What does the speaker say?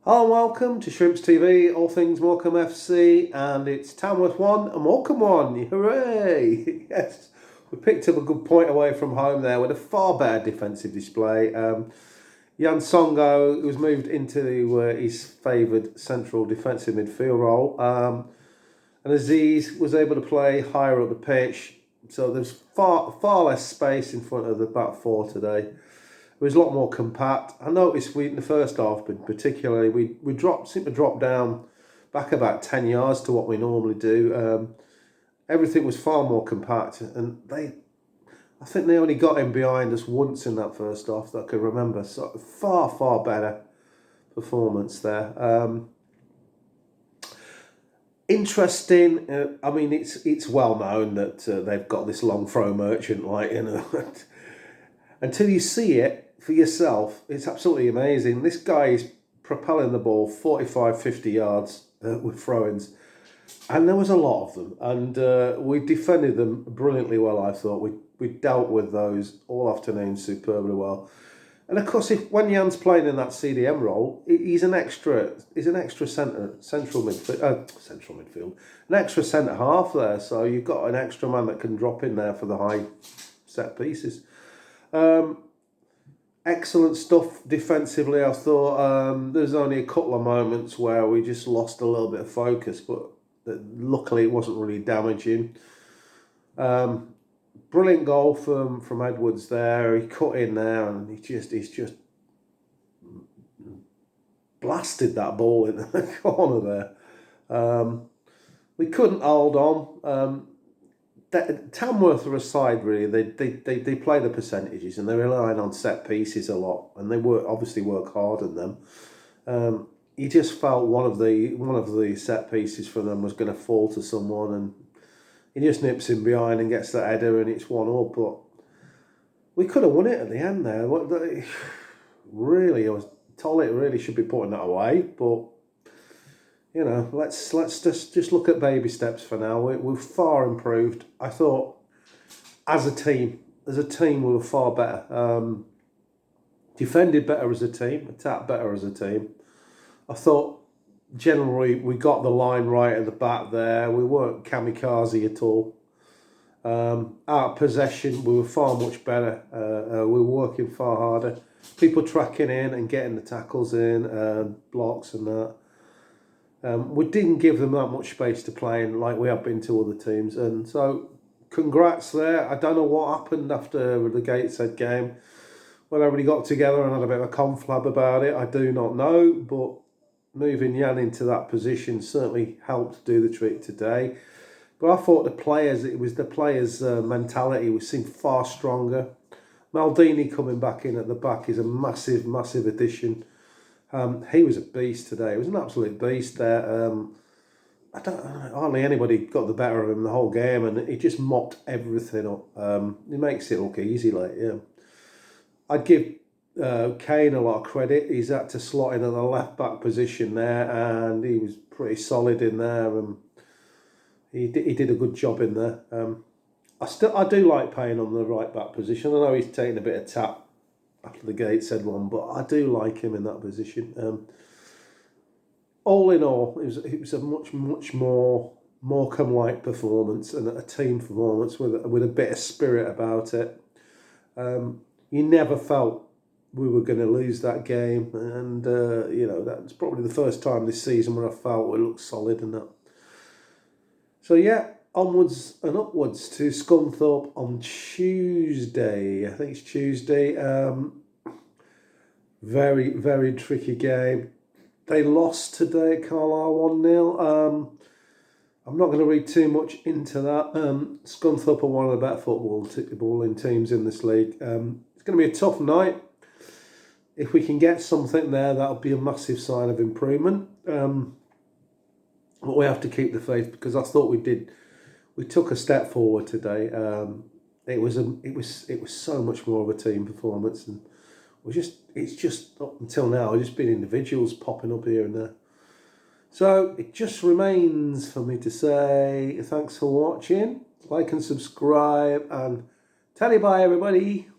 Hello and welcome to Shrimps TV, all things Morecambe FC, and it's Tamworth 1 and Morecambe 1. Hooray! Yes, we picked up a good point away from home there with a far better defensive display. Jan Songo was moved into his favoured central defensive midfield role, and Aziz was able to play higher up the pitch, so there's far less space in front of the back four today. It was a lot more compact. I noticed in the first half, but particularly, we seemed to drop down back about 10 yards to what we normally do. Everything was far more compact, and I think they only got in behind us once in that first half that I can remember. So far better performance there. Interesting. I mean, it's well known that they've got this long throw merchant, until you see it for yourself, it's absolutely amazing. This guy is propelling the ball 45, 50 yards with throw-ins, and there was a lot of them, and we defended them brilliantly well. I thought we dealt with those all afternoon superbly well. And of course, when Jan's playing in that CDM role, he's an extra central midfield, an extra centre half there. So you've got an extra man that can drop in there for the high set pieces. Excellent stuff defensively, I thought. There's only a couple of moments where we just lost a little bit of focus, but luckily it wasn't really damaging. Brilliant goal from Edwards there. He cut in there and he's just blasted that ball in the corner there. We couldn't hold on. Tamworth are a side really. They play the percentages and they're relying on set pieces a lot, and they obviously work hard in them. You just felt one of the set pieces for them was going to fall to someone, and he just nips in behind and gets that header, and it's 1-1. But we could have won it at the end there. Really, I was told it really should be putting that away, but. You know, let's just look at baby steps for now. We've far improved. I thought, as a team, we were far better. Defended better as a team, attacked better as a team. I thought generally we got the line right at the back there. We weren't kamikaze at all. Out of possession, we were far much better. We were working far harder. People tracking in and getting the tackles in, blocks and that. We didn't give them that much space to play in like we have been to other teams, and so congrats there. I don't know what happened after the Gateshead game when everybody got together and had a bit of a conflab about it. I do not know, but moving Jan into that position certainly helped do the trick today. But I thought it was the players' mentality was seemed far stronger. Maldini coming back in at the back is a massive addition. He was a beast today. He was an absolute beast there. Hardly anybody got the better of him the whole game, and he just mopped everything up. He makes it look easy, I'd give Kane a lot of credit. He's had to slot in at the left back position there, and he was pretty solid in there. He did a good job in there. I do like Payne on the right back position. I know he's taking a bit of tap after the Gateshead one, but I do like him in that position. All in all, it was a much more Morecambe-like performance and a team performance with a bit of spirit about it. You never felt we were going to lose that game, and that's probably the first time this season where I felt we looked solid and that. So yeah. Onwards and upwards to Scunthorpe on Tuesday. I think it's Tuesday. Very tricky game. They lost today at Carlisle 1-0. I'm not going to read too much into that. Scunthorpe are one of the better footballing teams in this league. It's going to be a tough night. If we can get something there, that'll be a massive sign of improvement. But we have to keep the faith, because I thought we did. We took a step forward today. It was so much more of a team performance, and it's just up until now it's just been individuals popping up here and there. So it just remains for me to say thanks for watching, like and subscribe, and tell you bye everybody.